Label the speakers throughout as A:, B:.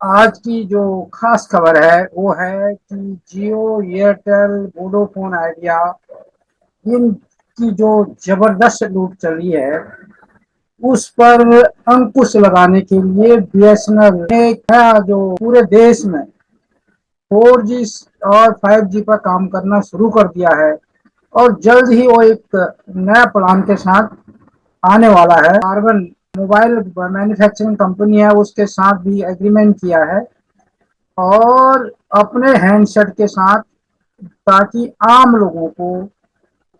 A: आज की जो खास खबर है वो है कि जियो, एयरटेल, वोडाफोन आइडिया इनकी जो जबरदस्त लूट चल रही है उस पर अंकुश लगाने के लिए बीएसएनएल ने क्या जो पूरे देश में 4G और 5G पर काम करना शुरू कर दिया है और जल्द ही वो एक नया प्लान के साथ आने वाला है। कार्बन मोबाइल मैन्युफैक्चरिंग कंपनी है उसके साथ भी एग्रीमेंट किया है और अपने हैंडसेट के साथ, ताकि आम लोगों को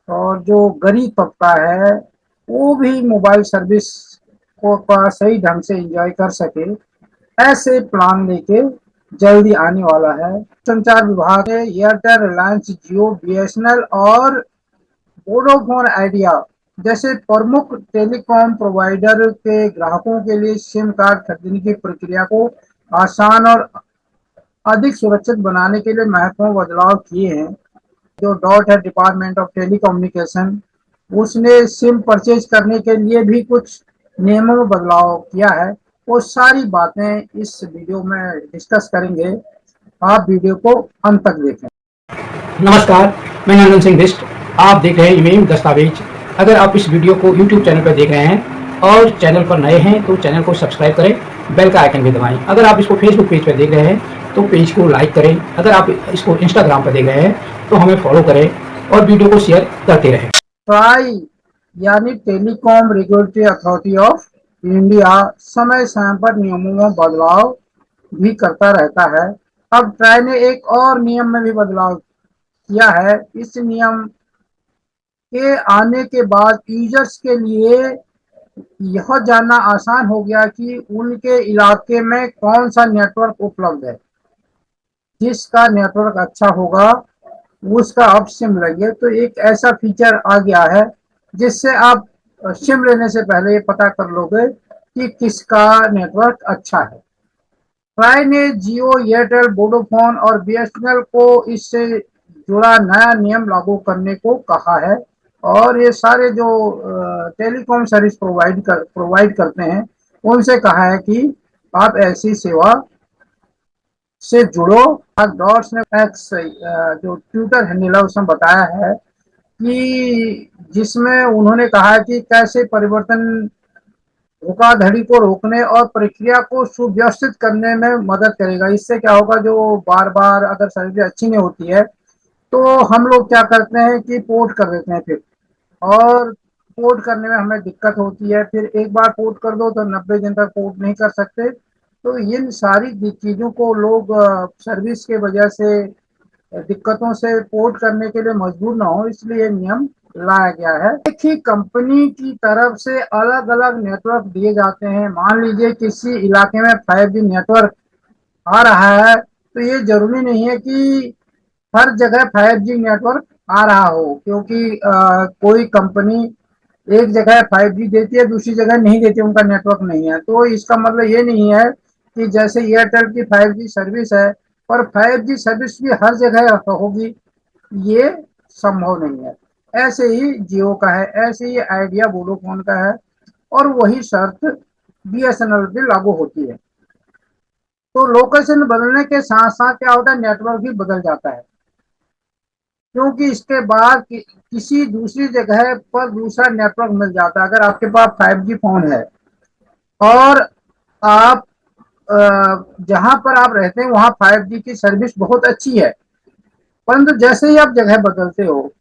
A: और जो गरीब तबका है वो भी मोबाइल सर्विस को का सही ढंग से एंजॉय कर सके, ऐसे प्लान लेके जल्दी आने वाला है। संचार विभाग ने एयरटेल, रिलायंस जियो, बीएसएनएल और वोडाफोन आइडिया जैसे प्रमुख टेलीकॉम प्रोवाइडर के ग्राहकों के लिए सिम कार्ड खरीदने की प्रक्रिया को आसान और अधिक सुरक्षित बनाने के लिए महत्वपूर्ण बदलाव किए हैं। जो डॉट है, डिपार्टमेंट ऑफ टेलीकम्युनिकेशन, उसने सिम परचेज करने के लिए भी कुछ नियमों में बदलाव किया है। वो सारी बातें इस वीडियो में डिस्कस करेंगे। आप वीडियो को अंत तक देखें।
B: नमस्कार, मैं नंदन सिंह बिष्ट। आप देख रहे हैं ईमेल दस्तावेज। अगर आप इस वीडियो को YouTube चैनल पर देख रहे हैं और चैनल पर नए हैं तो चैनल को सब्सक्राइब करें, बेल का आइकन भी दबाएं। अगर आप इसको फेसबुक पेज पर देख रहे हैं तो पेज को लाइक करें। अगर आप इसको इंस्टाग्राम पर देख रहे हैं तो हमें फॉलो करें और वीडियो को शेयर करते रहें।
A: ट्राई यानी telecom regulatory authority of India समय समय पर नियमों में बदलाव भी करता रहता है। अब ट्राई ने एक और नियम में भी बदलाव किया है। इस नियम के आने के बाद यूजर्स के लिए यह जानना आसान हो गया कि उनके इलाके में कौन सा नेटवर्क उपलब्ध है। जिसका नेटवर्क अच्छा होगा उसका आप सिम लगे, तो एक ऐसा फीचर आ गया है जिससे आप सिम लेने से पहले ये पता कर लोगे कि किसका नेटवर्क अच्छा है। ट्राई ने जियो, एयरटेल, वोडाफोन और बीएसएनएल को इससे जुड़ा नया नियम लागू करने को कहा है और ये सारे जो टेलीकॉम सर्विस प्रोवाइड करते हैं उनसे कहा है कि आप ऐसी सेवा से जुड़ो। डॉट्स ने एक्स जो ट्विटर हैंडल है उसमें बताया है कि जिसमें उन्होंने कहा कि कैसे परिवर्तन धोखाधड़ी को रोकने और प्रक्रिया को सुव्यवस्थित करने में मदद करेगा। इससे क्या होगा, जो बार बार अगर सर्विस अच्छी नहीं होती है तो हम लोग क्या करते हैं कि पोर्ट कर देते हैं फिर, और पोर्ट करने में हमें दिक्कत होती है। फिर एक बार पोर्ट कर दो तो 90 दिन तक पोर्ट नहीं कर सकते। तो इन सारी चीज़ों को लोग सर्विस के वजह से दिक्कतों से पोर्ट करने के लिए मजबूर ना हो, इसलिए ये नियम लाया गया है। एक ही कंपनी की तरफ से अलग अलग नेटवर्क दिए जाते हैं। मान लीजिए किसी इलाके में 5G नेटवर्क आ रहा है तो ये जरूरी नहीं है कि हर जगह 5G नेटवर्क आ रहा हो, क्योंकि कोई कंपनी एक जगह 5G देती है, दूसरी जगह नहीं देती, उनका नेटवर्क नहीं है। तो इसका मतलब ये नहीं है कि जैसे एयरटेल की 5G सर्विस है पर 5G सर्विस भी हर जगह होगी, ये संभव नहीं है। ऐसे ही जियो का है, ऐसे ही आइडिया वोडाफोन का है और वही शर्त बीएसएनएल भी लागू होती है। तो लोकेशन बदलने के साथ साथ क्या होता है, नेटवर्क भी बदल जाता है, क्योंकि इसके बाद किसी दूसरी जगह पर दूसरा नेटवर्क मिल जाता है। अगर आपके पास 5G फोन है और आप जहां पर आप रहते हैं वहां 5G की सर्विस बहुत अच्छी है, परंतु जैसे ही आप जगह बदलते हो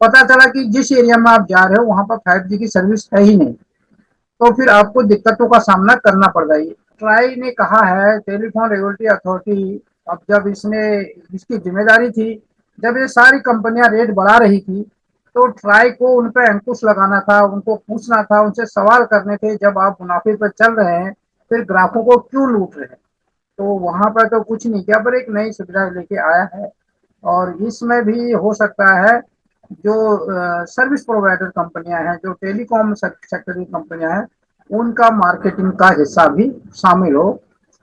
A: पता चला कि जिस एरिया में आप जा रहे हो वहां पर 5G की सर्विस है ही नहीं, तो फिर आपको दिक्कतों का सामना करना पड़ रहा है। ट्राई ने कहा है, टेलीफोन रेगुलेटरी अथॉरिटी, अब जब इसने इसकी जिम्मेदारी थी, जब ये सारी कंपनियां रेट बढ़ा रही थी तो ट्राई को उन पर अंकुश लगाना था, उनको पूछना था, उनसे सवाल करने थे, जब आप मुनाफे पर चल रहे हैं फिर ग्राहकों को क्यों लूट रहे हैं। तो वहां पर तो कुछ नहीं किया, पर एक नई सुविधा लेके आया है और इसमें भी हो सकता है जो सर्विस प्रोवाइडर कंपनियां हैं, जो टेलीकॉम सेक्टर की कंपनियां हैं, उनका मार्केटिंग का हिस्सा भी शामिल हो,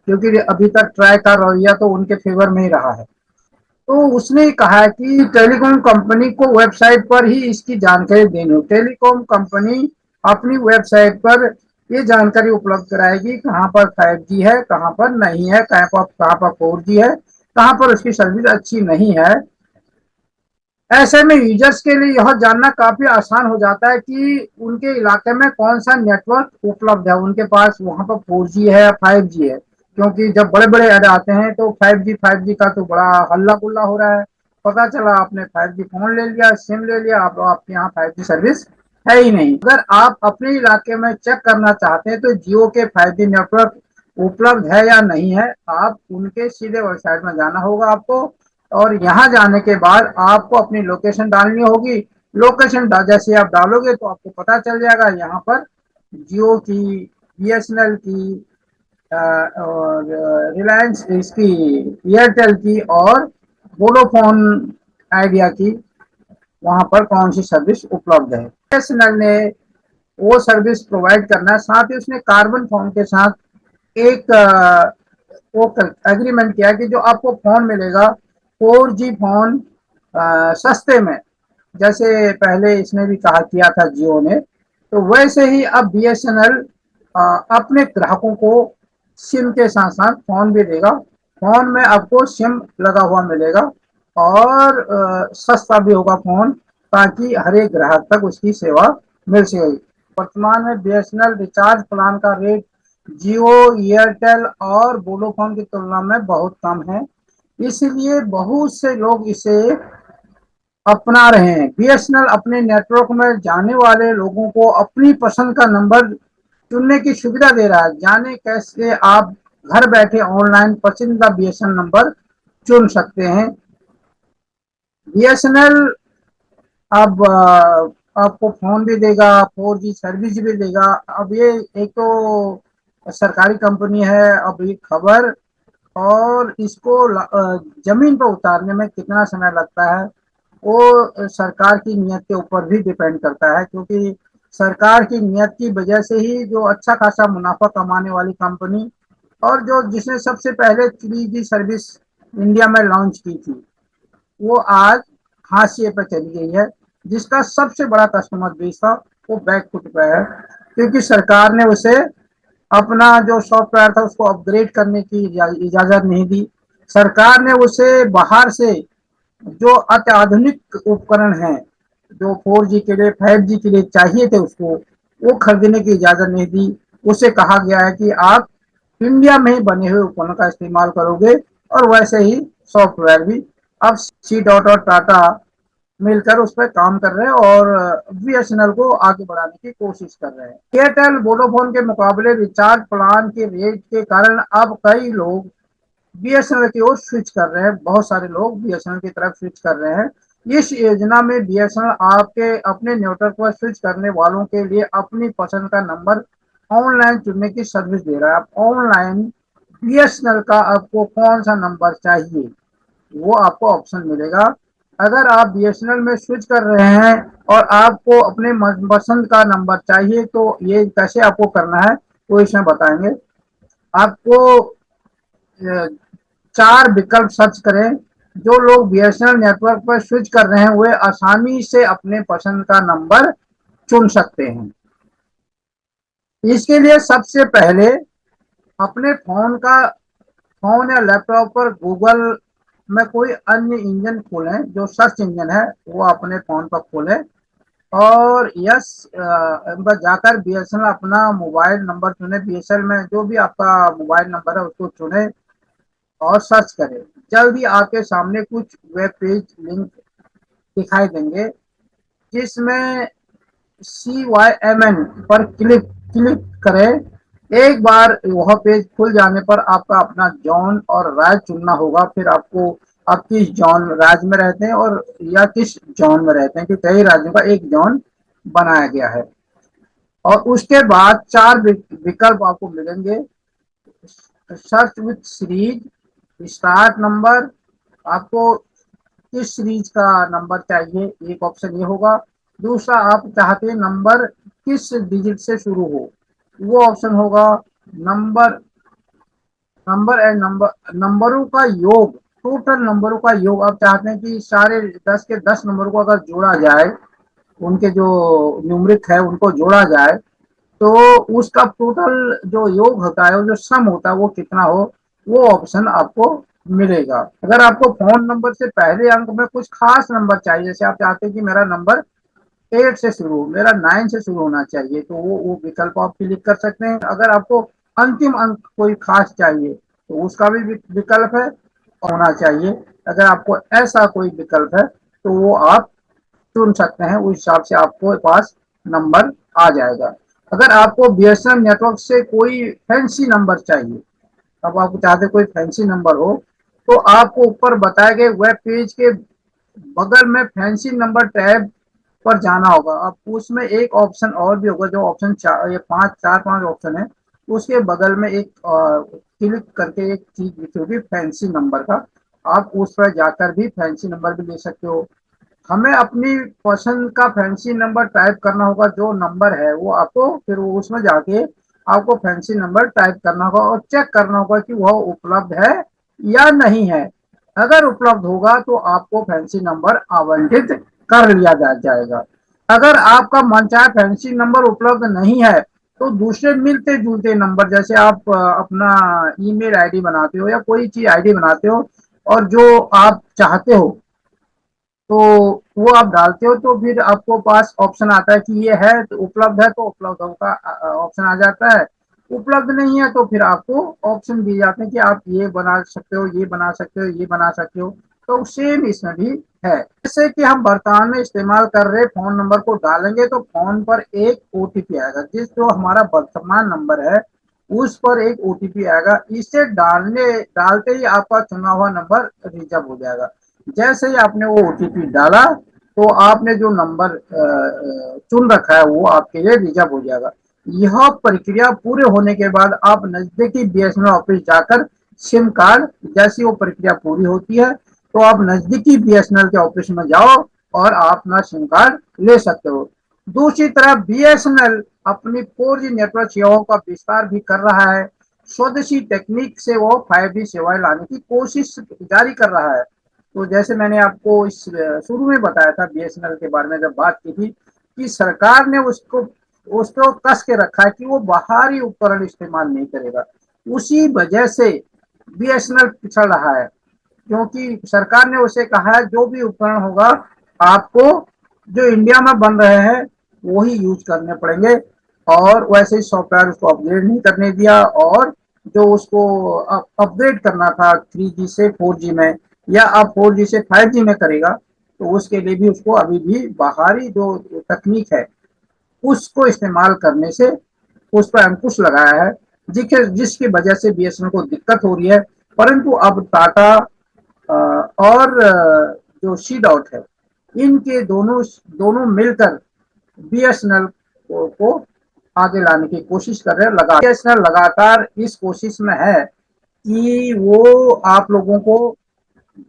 A: क्योंकि अभी तक ट्राई का रवैया तो उनके फेवर में ही रहा है। तो उसने कहा है कि टेलीकॉम कंपनी को वेबसाइट पर ही इसकी जानकारी देनी हो। टेलीकॉम कंपनी अपनी वेबसाइट पर ये जानकारी उपलब्ध कराएगी कहाँ पर 5G है, कहाँ पर नहीं है, कहाँ पर 4G है, कहाँ पर उसकी सर्विस अच्छी नहीं है। ऐसे में यूजर्स के लिए यह जानना काफी आसान हो जाता है कि उनके इलाके में कौन सा नेटवर्क उपलब्ध है, उनके पास वहां पर 4G है या 5G है। क्योंकि जब बड़े बड़े ऐड आते हैं तो 5G का तो बड़ा हल्ला गुल्ला हो रहा है। पता चला आपने 5G फोन ले लिया, सिम ले लिया, आप आपके यहाँ 5G सर्विस है ही नहीं। अगर आप अपने इलाके में चेक करना चाहते हैं तो जियो के 5G नेटवर्क उपलब्ध है या नहीं है, आप उनके सीधे वेबसाइट में जाना होगा आपको। और यहाँ जाने के बाद आपको अपनी लोकेशन डालनी होगी। लोकेशन जैसे आप डालोगे तो आपको पता चल जाएगा यहाँ पर जियो की, बीएसएनएल की और रिलायंस इसकी, एयरटेल की और वोडाफोन आइडिया की वहां पर कौन सी सर्विस उपलब्ध है। बीएसएनएल ने वो सर्विस प्रोवाइड करना है, साथ ही उसने कार्बन फोन के साथ एक वो एग्रीमेंट किया कि जो आपको फोन मिलेगा 4G फोन सस्ते में, जैसे पहले इसने भी कहा किया था जियो ने, तो वैसे ही अब बीएसएनएल अपने ग्राहकों को सिम के साथ साथ फोन भी देगा। फोन में आपको सिम लगा हुआ मिलेगा और सस्ता भी होगा फोन, ताकि हर एक ग्राहक तक उसकी सेवा मिल सके। वर्तमान में बीएसएनएल रिचार्ज प्लान का रेट जियो, एयरटेल और वोडाफोन की तुलना में बहुत कम है, इसलिए बहुत से लोग इसे अपना रहे हैं। बीएसएनएल अपने नेटवर्क में जाने वाले लोगों को अपनी पसंद का नंबर चुनने की सुविधा दे रहा है। जाने कैसे आप घर बैठे ऑनलाइन पसंदीदा बीएसएनएल नंबर चुन सकते हैं। बीएसएनएल अब आपको फोन भी देगा, 4G सर्विस भी देगा। अब ये एक तो सरकारी कंपनी है, अब ये खबर और इसको जमीन पर उतारने में कितना समय लगता है वो सरकार की नीयत के ऊपर भी डिपेंड करता है, क्योंकि सरकार की नीयत की वजह से ही जो अच्छा खासा मुनाफा कमाने वाली कंपनी और जो जिसने सबसे पहले 3G सर्विस इंडिया में लॉन्च की थी, वो आज हाशिए पर चली गई है। जिसका सबसे बड़ा कस्टमर बेस था वो बैकफुट पे है, क्योंकि सरकार ने उसे अपना जो सॉफ्टवेयर था उसको अपग्रेड करने की इजाजत नहीं दी। सरकार ने उसे बाहर से जो अत्याधुनिक उपकरण हैं, जो 4G के लिए, 5G के लिए चाहिए थे उसको, वो खरीदने की इजाजत नहीं दी। उसे कहा गया है कि आप इंडिया में ही बने हुए उपकरण का इस्तेमाल करोगे। और वैसे ही सॉफ्टवेयर भी अब सी डॉट और टाटा मिलकर उस पर काम कर रहे हैं और बीएसएनएल को आगे बढ़ाने की कोशिश कर रहे हैं। एयरटेल वोडाफोन के मुकाबले रिचार्ज प्लान के रेट के कारण अब कई लोग बीएसएनएल की ओर स्विच कर रहे हैं। बहुत सारे लोग बीएसएनएल की तरफ स्विच कर रहे हैं। इस योजना में बीएसएनएल आपके अपने नेटवर्क पर स्विच करने वालों के लिए अपनी पसंद का नंबर ऑनलाइन चुनने की सर्विस दे रहा है। आप ऑनलाइन बीएसएनएल का आपको कौन सा नंबर चाहिए वो आपको ऑप्शन मिलेगा। अगर आप बीएसएनएल में स्विच कर रहे हैं और आपको अपने पसंद का नंबर चाहिए तो ये कैसे आपको करना है वो इसमें बताएंगे। आपको 4 विकल्प सर्च करें। जो लोग बीएसएनएल नेटवर्क पर स्विच कर रहे हैं वे आसानी से अपने पसंद का नंबर चुन सकते हैं। इसके लिए सबसे पहले अपने फोन या लैपटॉप पर गूगल में कोई अन्य इंजन खोलें, जो सर्च इंजन है वो अपने फोन पर खोलें और यस बस जाकर बीएसएनएल अपना मोबाइल नंबर चुने। बीएसएनएल में जो भी आपका मोबाइल नंबर है उसको चुने और सर्च करें। जल्द ही आपके सामने कुछ वेब पेज लिंक दिखाई देंगे, जिसमें CYMN पर क्लिक करें। एक बार वह पेज खुल जाने पर आपका अपना जॉन और राज्य चुनना होगा। फिर आपको आप किस जॉन राज्य में रहते हैं और या किस जॉन में रहते हैं, कि कई राज्यों का एक जॉन बनाया गया है। और उसके बाद 4 विकल्प आपको मिलेंगे। Search with series, start number, आपको किस सीरीज का नंबर चाहिए, एक ऑप्शन ये होगा। दूसरा, आप चाहते हैं नंबर किस डिजिट से शुरू हो, वो ऑप्शन होगा। नंबर नंबर एंड नंबरों का योग, टोटल नंबरों का योग। आप चाहते हैं कि सारे 10 के 10 नंबरों को अगर जोड़ा जाए, उनके जो न्यूमरिक है उनको जोड़ा जाए तो उसका टोटल जो योग होता है, जो सम होता है वो कितना हो, वो ऑप्शन आपको मिलेगा। अगर आपको फोन नंबर से पहले अंक में कुछ खास नंबर चाहिए, जैसे आप चाहते हैं कि मेरा नंबर 8 से शुरू हो, मेरा 9 से शुरू होना चाहिए, तो वो विकल्प आप क्लिक कर सकते हैं। अगर आपको अंतिम अंक कोई खास चाहिए तो उसका भी विकल्प है, होना चाहिए। अगर आपको ऐसा कोई विकल्प है तो वो आप चुन सकते हैं, उस हिसाब से आपको पास नंबर आ जाएगा। अगर आपको बीएसएनएल नेटवर्क से कोई फैंसी नंबर चाहिए, अब आप चाहते कोई फैंसी नंबर हो, तो आपको ऊपर बताए गए वेब पेज के बगल में फैंसी नंबर टैब पर जाना होगा। अब उसमें एक ऑप्शन और भी होगा, जो ऑप्शन ये चार पांच ऑप्शन है, उसके बगल में एक क्लिक करके एक चीज लिखी होगी फैंसी नंबर का, आप उस पर जाकर भी फैंसी नंबर भी ले सकते हो। हमें अपनी पसंद का फैंसी नंबर टाइप करना होगा, जो नंबर है वो आपको फिर उसमें जाके आपको फैंसी नंबर टाइप करना होगा और चेक करना होगा कि वह उपलब्ध है या नहीं है। अगर उपलब्ध होगा तो आपको फैंसी नंबर आवंटित कर लिया जाएगा। अगर आपका मनचाहा फैंसी नंबर उपलब्ध नहीं है तो दूसरे मिलते जुलते नंबर, जैसे आप अपना ईमेल आईडी बनाते हो या कोई चीज आईडी बनाते हो और जो आप चाहते हो तो वो आप डालते हो, तो फिर आपको पास ऑप्शन आता है कि ये है तो उपलब्ध है, तो उपलब्ध होगा ऑप्शन आ जाता है। उपलब्ध नहीं है तो फिर आपको ऑप्शन दिए जाते हैं कि आप ये बना सकते हो, ये बना सकते हो, ये बना सकते हो। तो सेम इसमें भी है। जैसे कि हम वर्तमान में इस्तेमाल कर रहे फोन नंबर को डालेंगे तो फोन पर एक ओटीपी आएगा, जिस जो हमारा वर्तमान नंबर है उस पर एक ओटीपी आएगा। इसे डालते ही आपका चुना हुआ नंबर रिजर्व हो जाएगा। जैसे ही आपने वो ओटीपी डाला तो आपने जो नंबर चुन रखा है वो आपके लिए रिजर्व हो जाएगा। यह प्रक्रिया पूरे होने के बाद आप नजदीकी बीएसएनएल ऑफिस जाकर सिम कार्ड, जैसी वो प्रक्रिया पूरी होती है तो आप नजदीकी बीएसएनएल के ऑफिस में जाओ और आप अपना सिम कार्ड ले सकते हो। दूसरी तरफ बीएसएनएल अपनी 4G नेटवर्क सेवाओं का विस्तार भी कर रहा है। स्वदेशी टेक्निक से वो 5G सेवाएं लाने की कोशिश जारी कर रहा है। तो जैसे मैंने आपको इस शुरू में बताया था बीएसएनएल के बारे में जब बात की थी कि सरकार ने उसको उसको कस के रखा है कि वो बाहरी उपकरण इस्तेमाल नहीं करेगा। उसी वजह से बीएसएनएल पिछड़ रहा है, क्योंकि सरकार ने उसे कहा है जो भी उपकरण होगा आपको जो इंडिया में बन रहे हैं वही यूज करने पड़ेंगे, और वैसे ही सॉफ्टवेयर उसको अपग्रेड नहीं करने दिया। और जो उसको अपग्रेड करना था 3G से 4G में या अब 4G से 5G में करेगा, तो उसके लिए भी उसको अभी भी बाहरी जो तकनीक है उसको इस्तेमाल करने से उस पर अंकुश लगाया है, जिसकी वजह से बीएसएनएल को दिक्कत हो रही है। परंतु अब टाटा और जो सी डॉट है, इनके दोनों दोनों मिलकर बीएसएनएल को आगे लाने की कोशिश कर रहे हैं। बीएसएनएल लगातार इस कोशिश में है कि वो आप लोगों को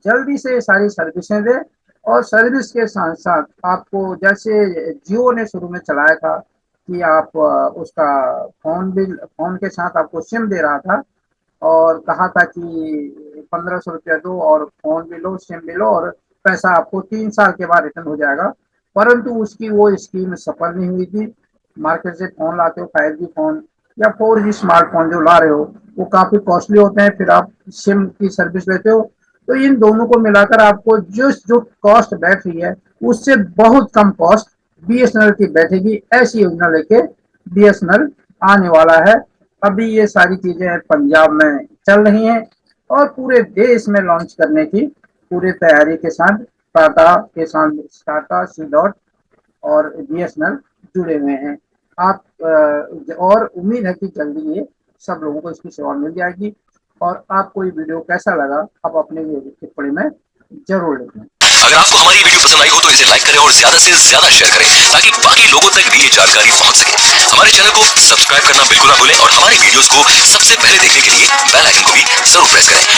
A: जल्दी से सारी सर्विसें दे, और सर्विस के साथ साथ आपको, जैसे जियो ने शुरू में चलाया था कि आप उसका फोन के साथ आपको सिम दे रहा था और कहा था कि 1500 रुपया दो और फोन भी लो, सिम भी लो, और पैसा आपको 3 साल के बाद रिटर्न हो जाएगा। परंतु उसकी वो स्कीम सफल नहीं हुई थी। मार्केट से फोन लाते हो 5G फोन या 4G स्मार्टफोन जो ला रहे हो वो काफी कॉस्टली होते हैं, फिर आप सिम की सर्विस लेते हो, तो इन दोनों को मिलाकर आपको जो कॉस्ट बैठ रही है उससे बहुत कम कॉस्ट बीएसएनएल की बैठेगी। ऐसी योजना लेके बीएसएनएल आने वाला है। अभी ये सारी चीजें पंजाब में चल रही हैं और पूरे देश में लॉन्च करने की पूरी तैयारी के साथ टाटा सी डॉट और बीएसएनएल जुड़े हुए हैं। आप और उम्मीद है कि जल्दी ये सब लोगों को इसकी सेवा मिल जाएगी। और आपको ये वीडियो कैसा लगा आप अपने टिप्पणी में जरूर लिखें।
C: अगर आपको हमारी वीडियो पसंद आई हो तो इसे लाइक करें और ज्यादा से ज्यादा शेयर करें ताकि बाकी लोगों तक भी ये जानकारी पहुंच सके। हमारे चैनल को सब्सक्राइब करना बिल्कुल ना भूलें और हमारी वीडियोस को सबसे पहले देखने के लिए बेल आइकन को भी जरूर प्रेस करें।